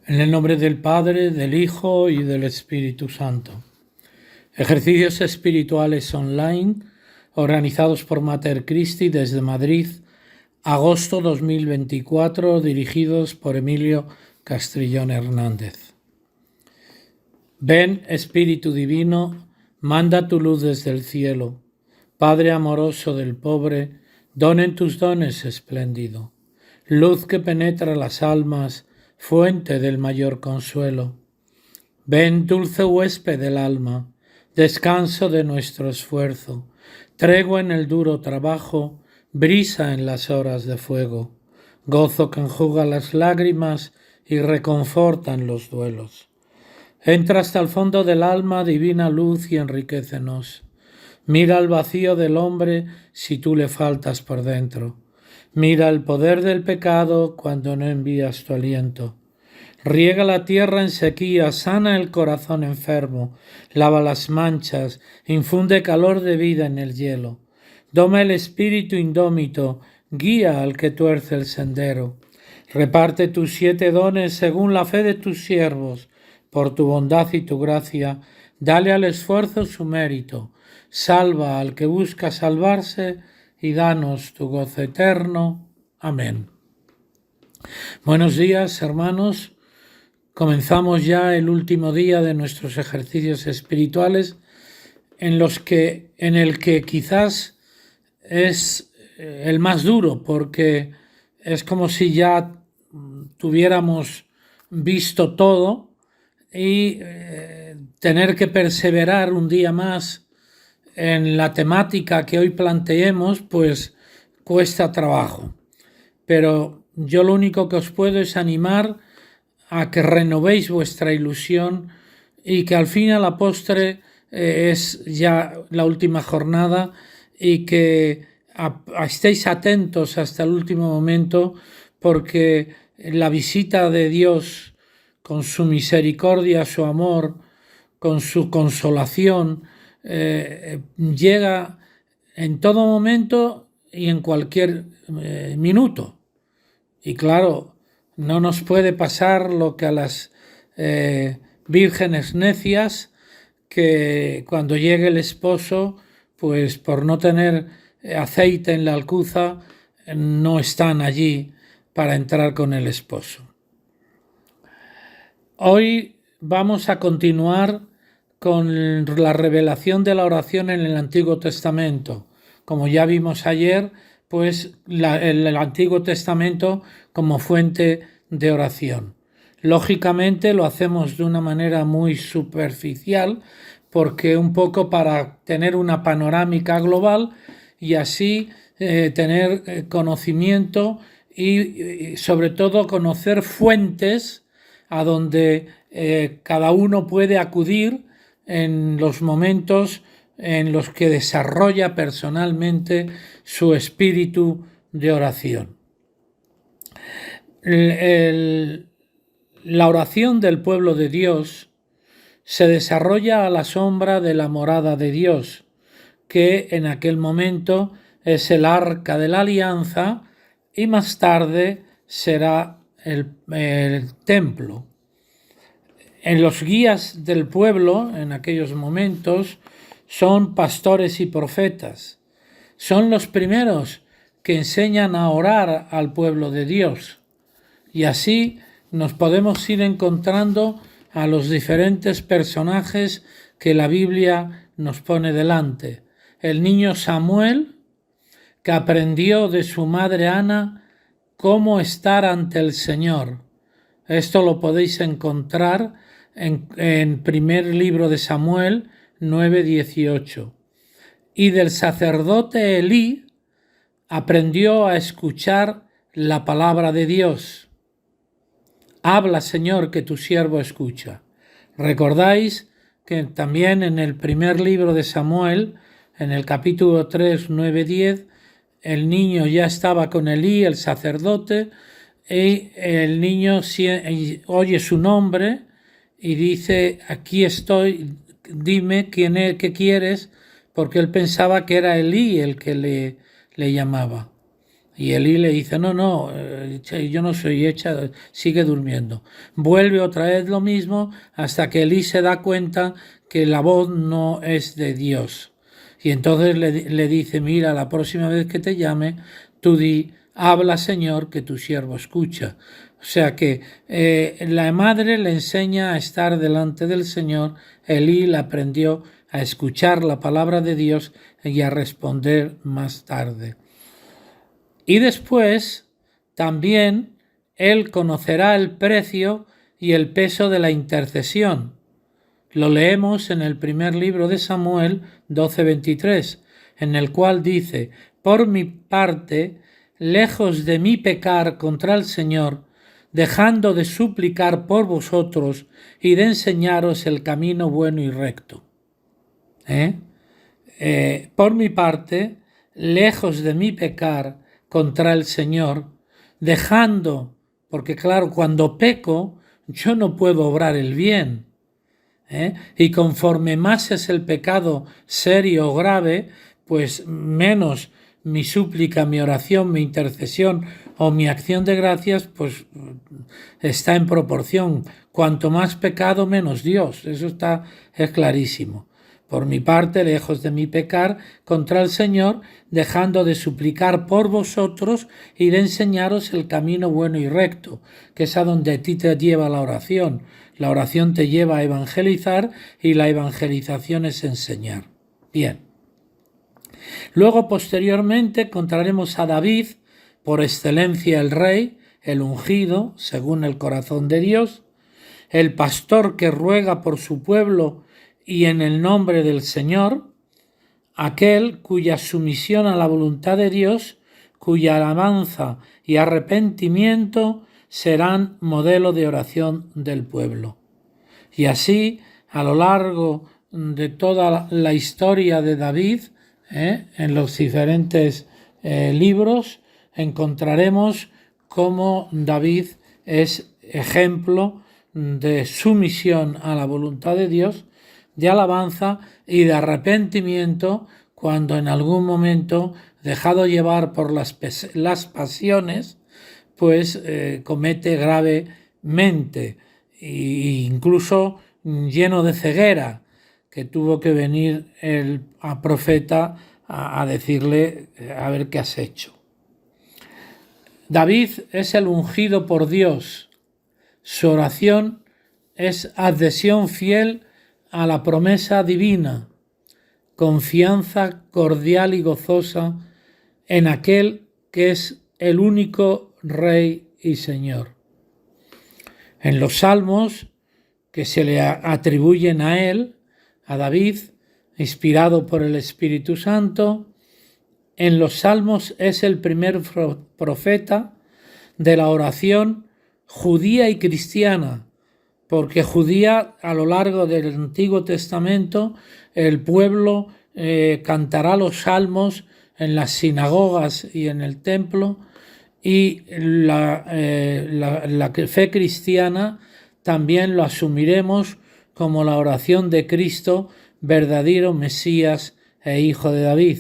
En el nombre del Padre, del Hijo y del Espíritu Santo. Ejercicios espirituales online organizados por Mater Christi desde Madrid, agosto 2024, dirigidos por Emilio Castrillón Hernández. Ven, Espíritu Divino, manda tu luz desde el cielo. Padre amoroso del pobre, donen tus dones espléndido. Luz que penetra las almas, fuente del mayor consuelo. Ven, dulce huésped del alma, descanso de nuestro esfuerzo, tregua en el duro trabajo, brisa en las horas de fuego, gozo que enjuga las lágrimas y reconforta en los duelos. Entra hasta el fondo del alma, divina luz, y enriquécenos. Mira el vacío del hombre si tú le faltas por dentro. Mira el poder del pecado cuando no envías tu aliento. Riega la tierra en sequía, sana el corazón enfermo, lava las manchas, infunde calor de vida en el hielo. Doma el espíritu indómito, guía al que tuerce el sendero. Reparte tus 7 dones según la fe de tus siervos. Por tu bondad y tu gracia, dale al esfuerzo su mérito. Salva al que busca salvarse y danos tu gozo eterno. Amén. Buenos días, hermanos. Comenzamos ya el último día de nuestros ejercicios espirituales en el que quizás es el más duro, porque es como si ya tuviéramos visto todo y tener que perseverar un día más en la temática que hoy planteemos, pues cuesta trabajo. Pero yo lo único que os puedo es animar a que renovéis vuestra ilusión y que al fin a la postre es ya la última jornada y que estéis atentos hasta el último momento, porque la visita de Dios con su misericordia, su amor, con su consolación, llega en todo momento y en cualquier minuto. Y claro, no nos puede pasar lo que a las vírgenes necias, que cuando llegue el esposo, pues por no tener aceite en la alcuza, no están allí para entrar con el esposo. Hoy vamos a continuar con la revelación de la oración en el Antiguo Testamento. Como ya vimos ayer, pues el Antiguo Testamento como fuente de oración. Lógicamente lo hacemos de una manera muy superficial, porque un poco para tener una panorámica global y así tener conocimiento y sobre todo conocer fuentes a donde cada uno puede acudir en los momentos en los que desarrolla personalmente su espíritu de oración. La oración del pueblo de Dios se desarrolla a la sombra de la morada de Dios, que en aquel momento es el arca de la alianza y más tarde será el templo. En los guías del pueblo, en aquellos momentos, son pastores y profetas. Son los primeros que enseñan a orar al pueblo de Dios. Y así nos podemos ir encontrando a los diferentes personajes que la Biblia nos pone delante. El niño Samuel, que aprendió de su madre Ana cómo estar ante el Señor. Esto lo podéis encontrar en primer libro de Samuel 9:18. Y del sacerdote Elí aprendió a escuchar la palabra de Dios. Habla, Señor, que tu siervo escucha. Recordáis que también en el primer libro de Samuel, en el capítulo 3, 9-10, el niño ya estaba con Elí, el sacerdote, y el niño oye su nombre y dice: aquí estoy, dime qué quieres, porque él pensaba que era Elí el que le llamaba. Y Elí le dice, no, yo no soy, sigue durmiendo. Vuelve otra vez lo mismo hasta que Elí se da cuenta que la voz no es de Dios. Y entonces le dice, mira, la próxima vez que te llame, tú di, habla Señor, que tu siervo escucha. O sea que la madre le enseña a estar delante del Señor, Elí le aprendió a escuchar la palabra de Dios y a responder más tarde. Y después también él conocerá el precio y el peso de la intercesión. Lo leemos en el primer libro de Samuel 12:23, en el cual dice, por mi parte, lejos de mí pecar contra el Señor, dejando de suplicar por vosotros y de enseñaros el camino bueno y recto. Por mi parte, lejos de mí pecar contra el Señor, dejando, porque claro, cuando peco, yo no puedo obrar el bien. Y conforme más es el pecado serio o grave, pues menos mi súplica, mi oración, mi intercesión o mi acción de gracias, pues está en proporción. Cuanto más pecado, menos Dios. Eso es clarísimo. Por mi parte, lejos de mí pecar contra el Señor, dejando de suplicar por vosotros y de enseñaros el camino bueno y recto, que es a donde a ti te lleva la oración. La oración te lleva a evangelizar y la evangelización es enseñar. Bien. Luego, posteriormente, encontraremos a David, por excelencia el rey, el ungido, según el corazón de Dios, el pastor que ruega por su pueblo y en el nombre del Señor, aquel cuya sumisión a la voluntad de Dios, cuya alabanza y arrepentimiento serán modelo de oración del pueblo. Y así, a lo largo de toda la historia de David, en los diferentes libros, encontraremos cómo David es ejemplo de sumisión a la voluntad de Dios, de alabanza y de arrepentimiento cuando en algún momento, dejado llevar por las pasiones, pues comete gravemente e incluso lleno de ceguera, que tuvo que venir el profeta a decirle a ver qué has hecho. David es el ungido por Dios. Su oración es adhesión fiel a la promesa divina, confianza cordial y gozosa en aquel que es el único Rey y Señor. En los salmos que se le atribuyen a él, a David, inspirado por el Espíritu Santo, en los salmos es el primer profeta de la oración judía y cristiana, porque judía a lo largo del Antiguo Testamento el pueblo cantará los salmos en las sinagogas y en el templo, y la fe cristiana también lo asumiremos como la oración de Cristo, verdadero Mesías e Hijo de David.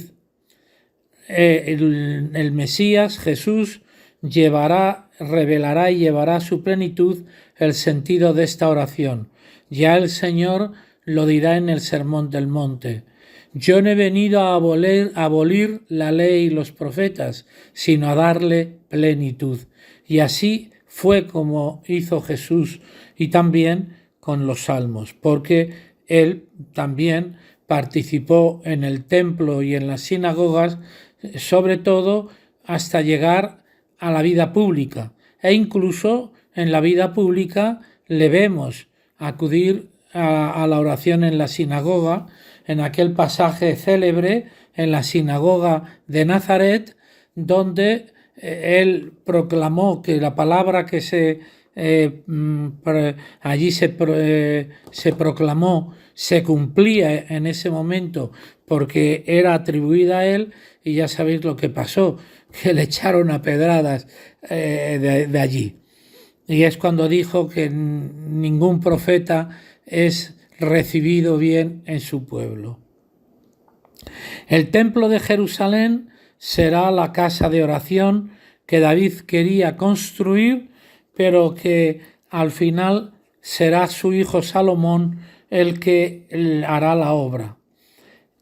El Mesías, Jesús, revelará y llevará a su plenitud el sentido de esta oración. Ya el Señor lo dirá en el Sermón del Monte. Yo no he venido a abolir la ley y los profetas, sino a darle plenitud. Y así fue como hizo Jesús y también con los salmos, porque él también participó en el templo y en las sinagogas, sobre todo hasta llegar a la vida pública, e incluso en la vida pública le vemos acudir a la oración en la sinagoga, en aquel pasaje célebre en la sinagoga de Nazaret, donde él proclamó que la palabra que allí se proclamó se cumplía en ese momento porque era atribuida a él, y ya sabéis lo que pasó, que le echaron a pedradas de allí. Y es cuando dijo que ningún profeta es recibido bien en su pueblo. El templo de Jerusalén será la casa de oración que David quería construir, pero que al final será su hijo Salomón el que hará la obra.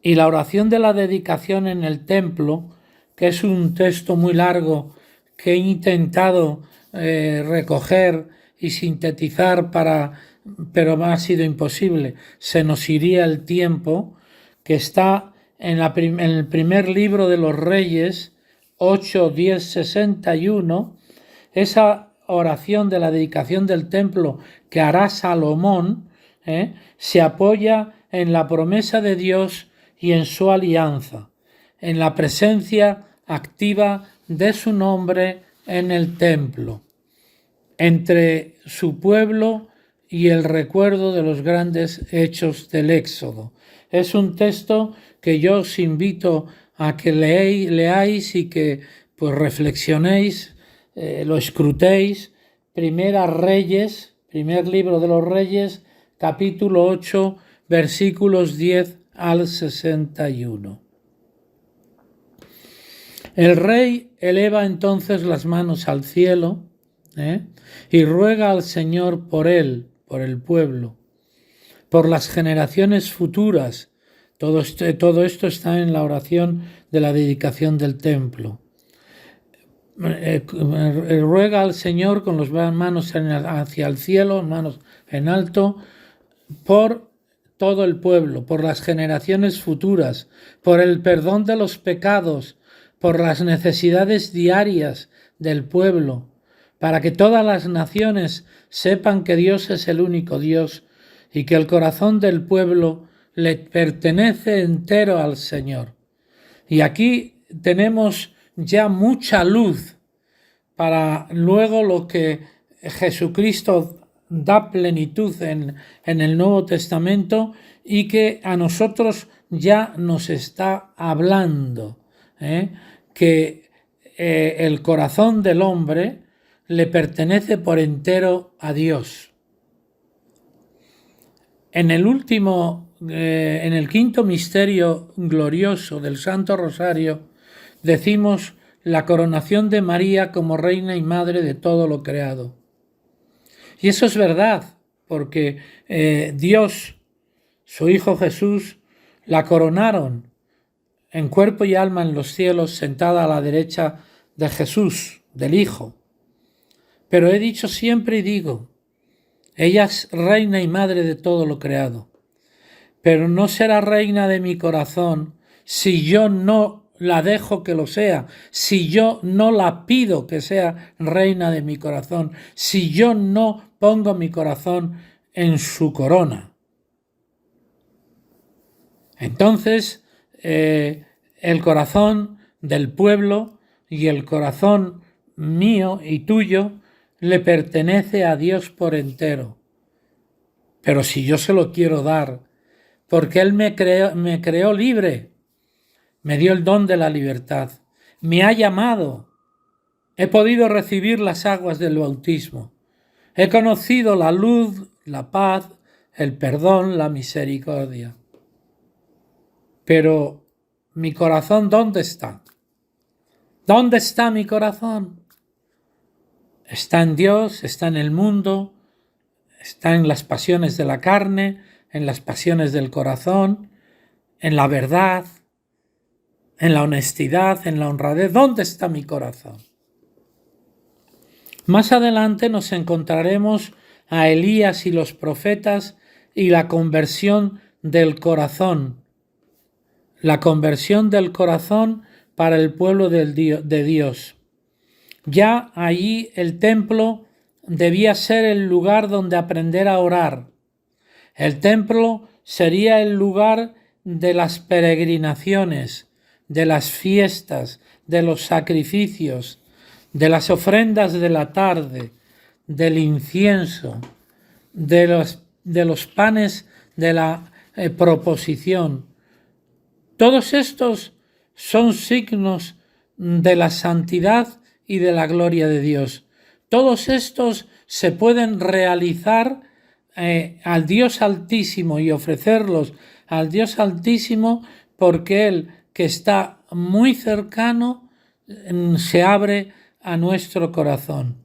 Y la oración de la dedicación en el templo, que es un texto muy largo que he intentado recoger y sintetizar pero me ha sido imposible, se nos iría el tiempo, que está en el primer libro de los Reyes, 8:10-61, esa oración de la dedicación del templo que hará Salomón, se apoya en la promesa de Dios y en su alianza, en la presencia activa de su nombre en el templo, entre su pueblo y el recuerdo de los grandes hechos del Éxodo. Es un texto que yo os invito a que leáis y que pues reflexionéis, lo escrutéis. Primera Reyes, primer libro de los Reyes, capítulo 8, versículos 10 al 61. El rey eleva entonces las manos al cielo y ruega al Señor por él, por el pueblo, por las generaciones futuras. Todo esto está en la oración de la dedicación del templo. Ruega al Señor con las manos hacia el cielo, manos en alto, por todo el pueblo, por las generaciones futuras, por el perdón de los pecados, por las necesidades diarias del pueblo, para que todas las naciones sepan que Dios es el único Dios y que el corazón del pueblo le pertenece entero al Señor. Y aquí tenemos ya mucha luz para luego lo que Jesucristo da plenitud en el Nuevo Testamento y que a nosotros ya nos está hablando, que el corazón del hombre le pertenece por entero a Dios. En el quinto misterio glorioso del Santo Rosario decimos la coronación de María como reina y madre de todo lo creado. Y eso es verdad, porque Dios, su Hijo Jesús, la coronaron en cuerpo y alma en los cielos, sentada a la derecha de Jesús, del Hijo. Pero he dicho siempre y digo, ella es reina y madre de todo lo creado, pero no será reina de mi corazón si yo no la dejo que lo sea, si yo no la pido que sea reina de mi corazón, si yo no pongo mi corazón en su corona. Entonces, el corazón del pueblo y el corazón mío y tuyo le pertenece a Dios por entero. Pero si yo se lo quiero dar, porque Él me creó libre, me dio el don de la libertad, me ha llamado, he podido recibir las aguas del bautismo, he conocido la luz, la paz, el perdón, la misericordia. Pero mi corazón, ¿dónde está? ¿Dónde está mi corazón? Está en Dios, está en el mundo, está en las pasiones de la carne, en las pasiones del corazón, en la verdad, en la honestidad, en la honradez. ¿Dónde está mi corazón? Más adelante nos encontraremos a Elías y los profetas y la conversión del corazón. La conversión del corazón para el pueblo de Dios. Ya allí el templo debía ser el lugar donde aprender a orar. El templo sería el lugar de las peregrinaciones, de las fiestas, de los sacrificios, de las ofrendas de la tarde, del incienso, de los panes de la proposición. Todos estos son signos de la santidad y de la gloria de Dios. Todos estos se pueden realizar al Dios Altísimo y ofrecerlos al Dios Altísimo porque Él, que está muy cercano se abre a nuestro corazón.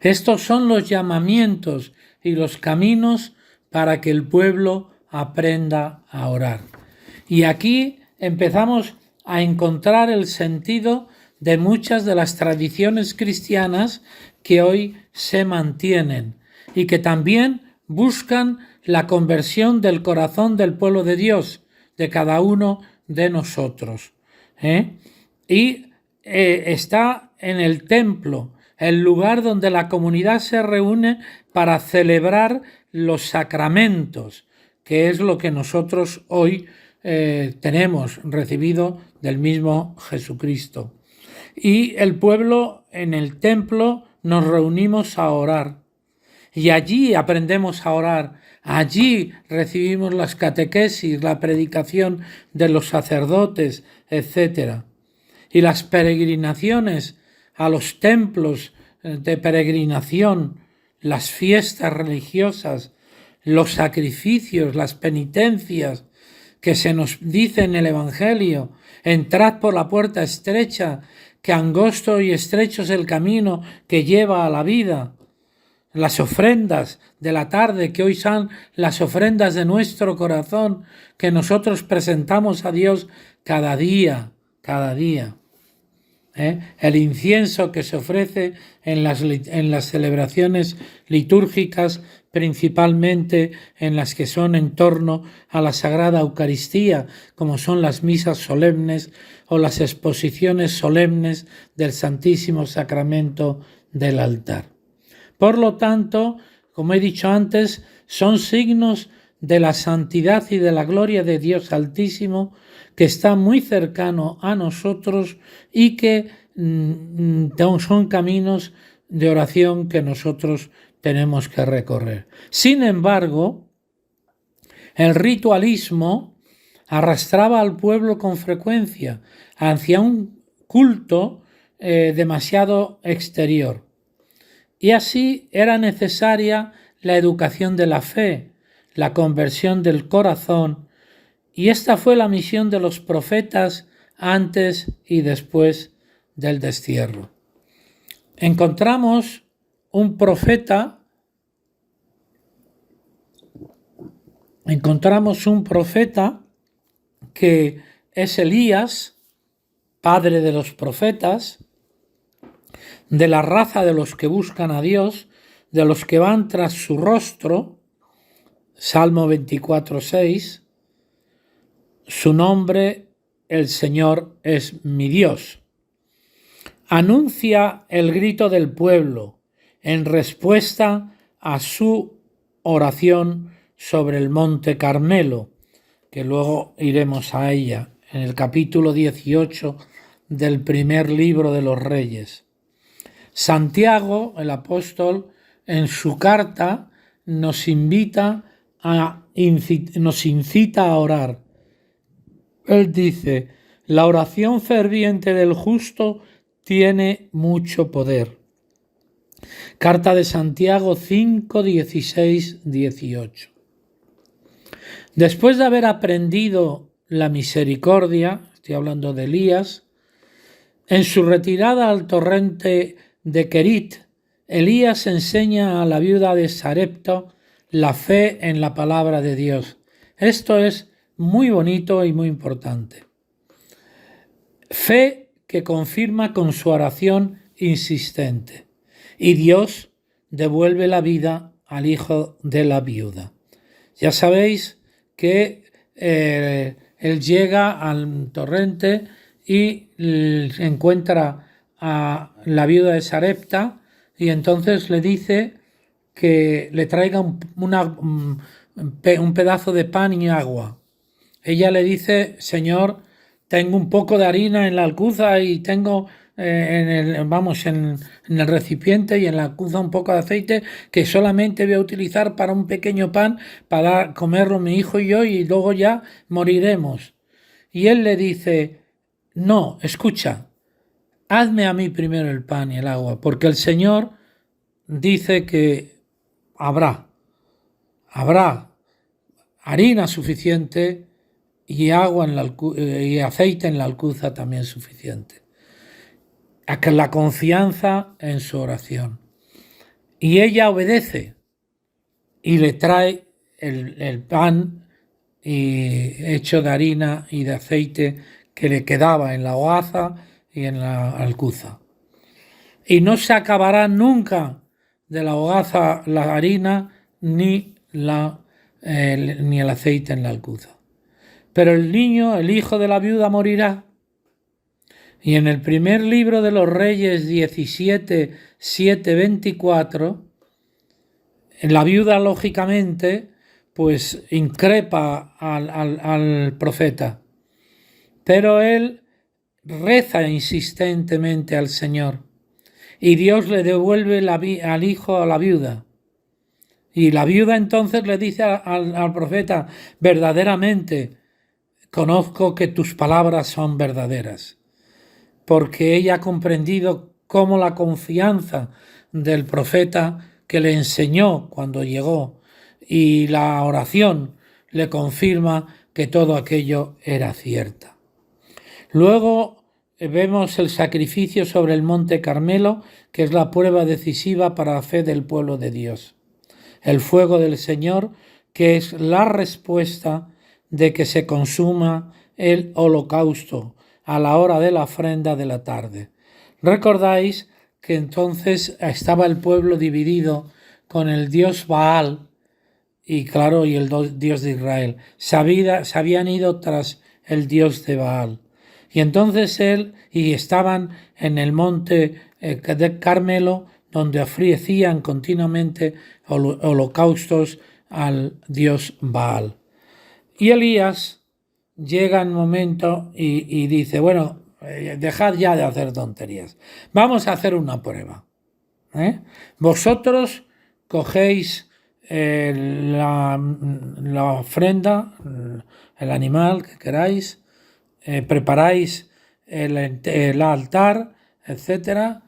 Estos son los llamamientos y los caminos para que el pueblo aprenda a orar. Y aquí empezamos a encontrar el sentido de muchas de las tradiciones cristianas que hoy se mantienen y que también buscan la conversión del corazón del pueblo de Dios, de cada uno de nosotros. Está en el templo, el lugar donde la comunidad se reúne para celebrar los sacramentos, que es lo que nosotros hoy tenemos recibido del mismo Jesucristo. Y el pueblo en el templo nos reunimos a orar. Y allí aprendemos a orar, allí recibimos las catequesis, la predicación de los sacerdotes, etc. Y las peregrinaciones a los templos de peregrinación, las fiestas religiosas, los sacrificios, las penitencias que se nos dice en el Evangelio: entrad por la puerta estrecha, que angosto y estrecho es el camino que lleva a la vida. Las ofrendas de la tarde, que hoy son las ofrendas de nuestro corazón, que nosotros presentamos a Dios cada día. El incienso que se ofrece en las celebraciones litúrgicas, principalmente en las que son en torno a la Sagrada Eucaristía, como son las misas solemnes o las exposiciones solemnes del Santísimo Sacramento del altar. Por lo tanto, como he dicho antes, son signos de la santidad y de la gloria de Dios Altísimo, que está muy cercano a nosotros y que son caminos de oración que nosotros tenemos que recorrer. Sin embargo, el ritualismo arrastraba al pueblo con frecuencia hacia un culto demasiado exterior. Y así era necesaria la educación de la fe, la conversión del corazón, y esta fue la misión de los profetas antes y después del destierro. Encontramos un profeta que es Elías, padre de los profetas, de la raza de los que buscan a Dios, de los que van tras su rostro. Salmo 24:6. Su nombre, el Señor, es mi Dios. Anuncia el grito del pueblo en respuesta a su oración sobre el Monte Carmelo, que luego iremos a ella, en el capítulo 18 del primer libro de los Reyes. Santiago, el apóstol, en su carta nos incita a orar. Él dice: la oración ferviente del justo tiene mucho poder. Carta de Santiago 5, 16, 18. Después de haber aprendido la misericordia, estoy hablando de Elías, en su retirada al torrente de Querit, Elías enseña a la viuda de Sarepta la fe en la palabra de Dios. Esto es muy bonito y muy importante. Fe que confirma con su oración insistente. Y Dios devuelve la vida al hijo de la viuda. Ya sabéis que él llega al torrente y encuentra a la viuda de Sarepta y entonces le dice que le traiga un pedazo de pan y agua. Ella le dice: Señor, tengo un poco de harina en la alcuza y tengo en el recipiente y en la alcuza un poco de aceite que solamente voy a utilizar para un pequeño pan para comerlo mi hijo y yo, y luego ya moriremos. Y él le dice: no, escucha, hazme a mí primero el pan y el agua, porque el Señor dice que habrá harina suficiente y agua y aceite en la alcuza también suficiente. La confianza en su oración. Y ella obedece y le trae el pan hecho de harina y de aceite que le quedaba en la hogaza y en la alcuza. Y no se acabará nunca de la hogaza la harina ni el aceite en la alcuza. Pero el niño, el hijo de la viuda, morirá. Y en el primer libro de los Reyes 17, 7, 24, la viuda, lógicamente, pues increpa al profeta. Pero él reza insistentemente al Señor. Y Dios le devuelve al hijo a la viuda. Y la viuda entonces le dice al profeta: verdaderamente conozco que tus palabras son verdaderas. Porque ella ha comprendido cómo la confianza del profeta que le enseñó cuando llegó y la oración le confirma que todo aquello era cierta. Luego vemos el sacrificio sobre el monte Carmelo, que es la prueba decisiva para la fe del pueblo de Dios. El fuego del Señor, que es la respuesta de que se consuma el holocausto a la hora de la ofrenda de la tarde. Recordáis que entonces estaba el pueblo dividido con el dios Baal y el dios de Israel. Se habían ido tras el dios de Baal. Y entonces estaban en el monte de Carmelo, donde ofrecían continuamente holocaustos al dios Baal. Y Elías llega un momento y dice: bueno, dejad ya de hacer tonterías. Vamos a hacer una prueba. Vosotros cogéis la ofrenda, el animal que queráis, preparáis el altar, etcétera.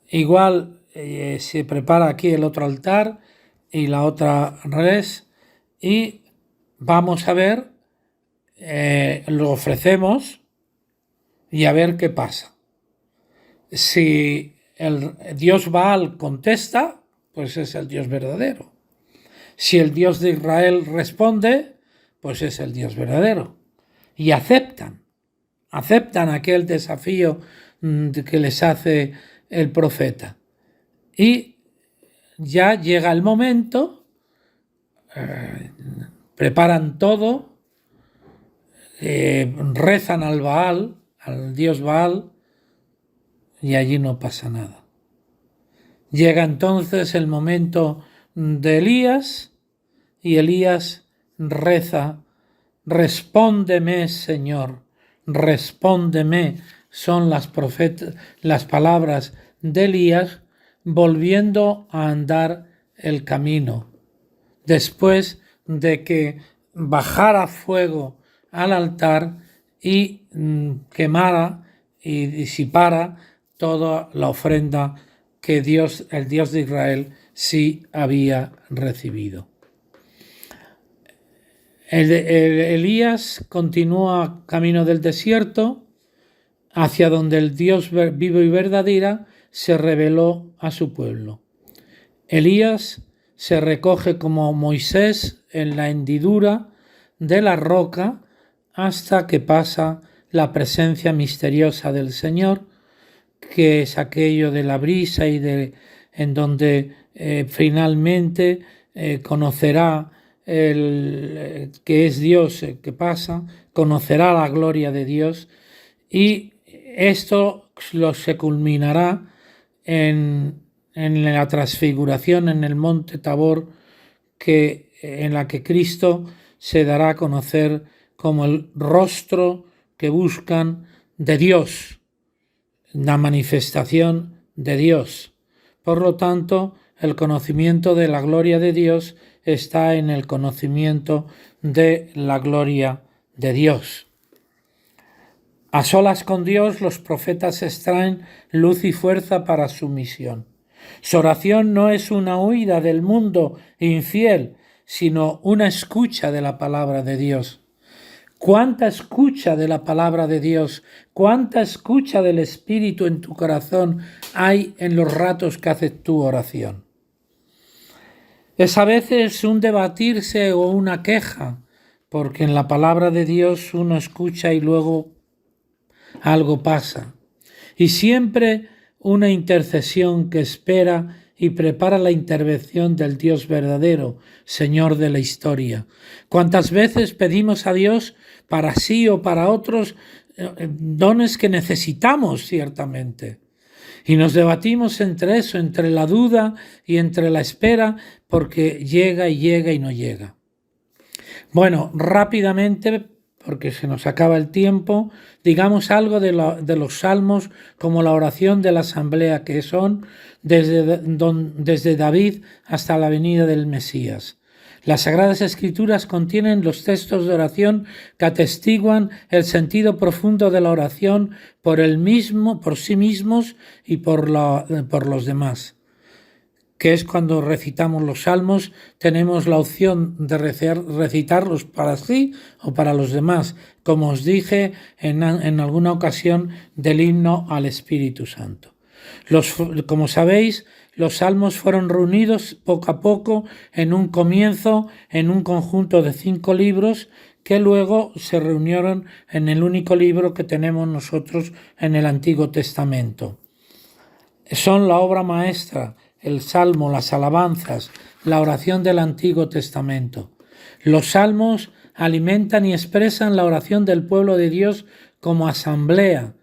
Igual se prepara aquí el otro altar y la otra res, y vamos a ver, lo ofrecemos y a ver qué pasa. Si el dios Baal contesta, pues es el Dios verdadero. Si el Dios de Israel responde, pues es el Dios verdadero. Y aceptan aquel desafío que les hace el profeta. Y ya llega el momento, preparan todo, rezan al Baal, al dios Baal, y allí no pasa nada. Llega entonces el momento de Elías, y Elías reza: respóndeme, Señor, respóndeme. Son las palabras de Elías volviendo a andar el camino, después de que bajara fuego al altar y quemara y disipara toda la ofrenda que el Dios de Israel sí había recibido. Elías continúa camino del desierto hacia donde el Dios vivo y verdadero se reveló a su pueblo. Elías se recoge como Moisés en la hendidura de la roca hasta que pasa la presencia misteriosa del Señor, que es aquello de la brisa y en donde finalmente conocerá que es Dios que pasa, conocerá la gloria de Dios, y esto se culminará en la transfiguración en el monte Tabor, en la que Cristo se dará a conocer como el rostro que buscan de Dios, la manifestación de Dios. Por lo tanto, el conocimiento de la gloria de Dios está en el conocimiento de la gloria de Dios. A solas con Dios, los profetas extraen luz y fuerza para su misión. Su oración no es una huida del mundo infiel, sino una escucha de la palabra de Dios. Cuánta escucha de la palabra de Dios, cuánta escucha del Espíritu en tu corazón hay en los ratos que haces tu oración. Es a veces un debatirse o una queja, porque en la palabra de Dios uno escucha y luego algo pasa. Y siempre una intercesión que espera y prepara la intervención del Dios verdadero, Señor de la historia. ¿Cuántas veces pedimos a Dios para sí o para otros dones que necesitamos ciertamente? Y nos debatimos entre eso, entre la duda y entre la espera, porque llega y llega y no llega. Bueno, rápidamente, porque se nos acaba el tiempo, digamos algo de los salmos como la oración de la asamblea, que son desde David hasta la venida del Mesías. Las Sagradas Escrituras contienen los textos de oración que atestiguan el sentido profundo de la oración por sí mismos y por los demás, que es cuando recitamos los salmos, tenemos la opción de recitarlos para sí o para los demás, como os dije en alguna ocasión del himno al Espíritu Santo. Como sabéis, los salmos fueron reunidos poco a poco en un comienzo en un conjunto de 5 libros que luego se reunieron en el único libro que tenemos nosotros en el Antiguo Testamento. Son la obra maestra, el salmo, las alabanzas, la oración del Antiguo Testamento. Los salmos alimentan y expresan la oración del pueblo de Dios como asamblea,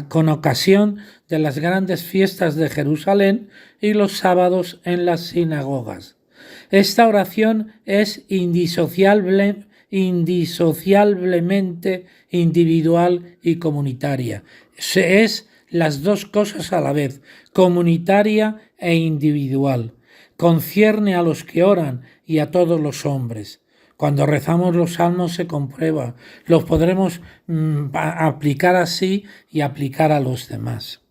con ocasión de las grandes fiestas de Jerusalén y los sábados en las sinagogas. Esta oración es indisociablemente individual y comunitaria. Es las dos cosas a la vez, comunitaria e individual. Concierne a los que oran y a todos los hombres. Cuando rezamos los salmos se comprueba, los podremos aplicar así y aplicar a los demás.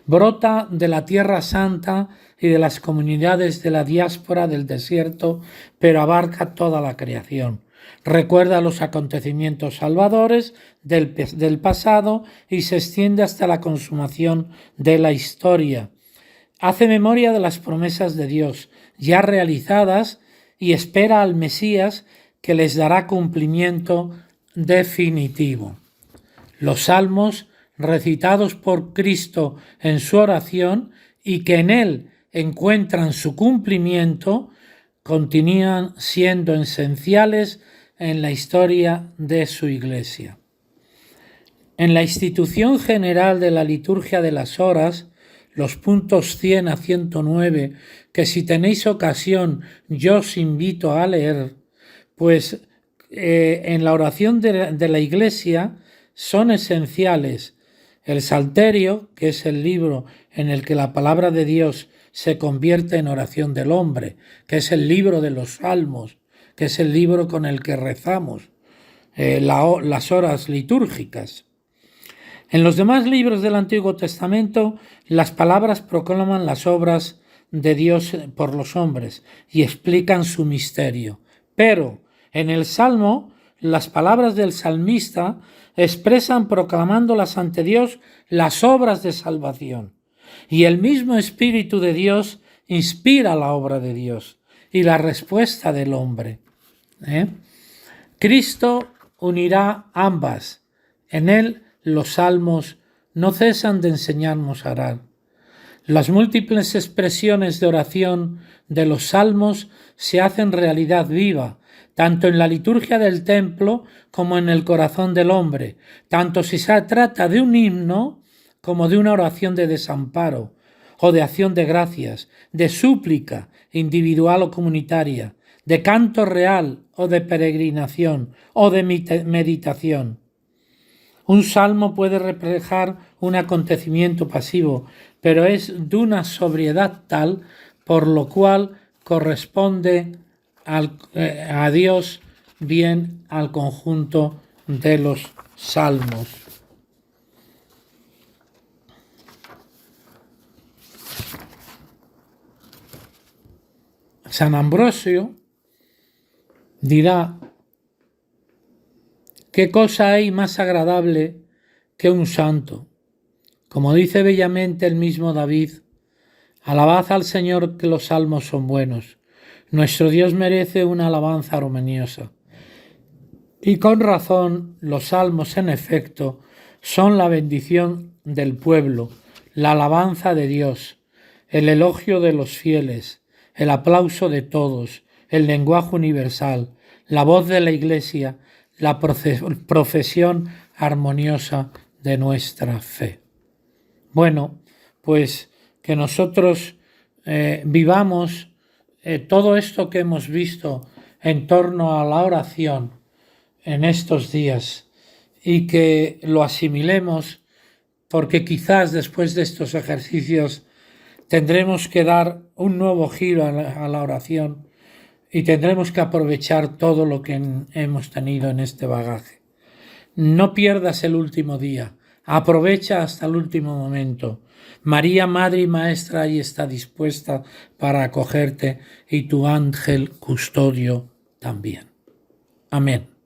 Brota de la Tierra Santa y de las comunidades de la diáspora del desierto, pero abarca toda la creación. Recuerda los acontecimientos salvadores del pasado y se extiende hasta la consumación de la historia. Hace memoria de las promesas de Dios ya realizadas y espera al Mesías que les dará cumplimiento definitivo. Los salmos recitados por Cristo en su oración y que en él encuentran su cumplimiento, continúan siendo esenciales en la historia de su Iglesia. En la institución general de la liturgia de las horas, los puntos 100 a 109, que si tenéis ocasión yo os invito a leer, pues en la oración de la Iglesia son esenciales el Salterio, que es el libro en el que la palabra de Dios se convierte en oración del hombre, que es el libro de los Salmos, que es el libro con el que rezamos las horas litúrgicas. En los demás libros del Antiguo Testamento, las palabras proclaman las obras de Dios por los hombres y explican su misterio. Pero en el Salmo, las palabras del salmista expresan proclamándolas ante Dios las obras de salvación. Y el mismo Espíritu de Dios inspira la obra de Dios y la respuesta del hombre. Cristo unirá ambas. En él los salmos no cesan de enseñarnos a orar. Las múltiples expresiones de oración de los salmos se hacen realidad viva, tanto en la liturgia del templo como en el corazón del hombre, tanto si se trata de un himno como de una oración de desamparo o de acción de gracias, de súplica individual o comunitaria, de canto real o de peregrinación o de meditación. Un salmo puede reflejar un acontecimiento pasivo, pero es de una sobriedad tal por lo cual corresponde a Dios bien al conjunto de los salmos. San Ambrosio dirá ¿Qué cosa hay más agradable que un santo? Como dice bellamente el mismo David, alabad al Señor, que los salmos son buenos. Nuestro Dios merece una alabanza armoniosa. Y con razón, los salmos, en efecto, son la bendición del pueblo, la alabanza de Dios, el elogio de los fieles, el aplauso de todos, el lenguaje universal, la voz de la Iglesia, la profesión armoniosa de nuestra fe. Bueno, pues que nosotros vivamos todo esto que hemos visto en torno a la oración en estos días y que lo asimilemos, porque quizás después de estos ejercicios tendremos que dar un nuevo giro a la oración y tendremos que aprovechar todo lo que hemos tenido en este bagaje. No pierdas el último día, aprovecha hasta el último momento. María, Madre y Maestra, ahí está dispuesta para acogerte, y tu ángel custodio también. Amén.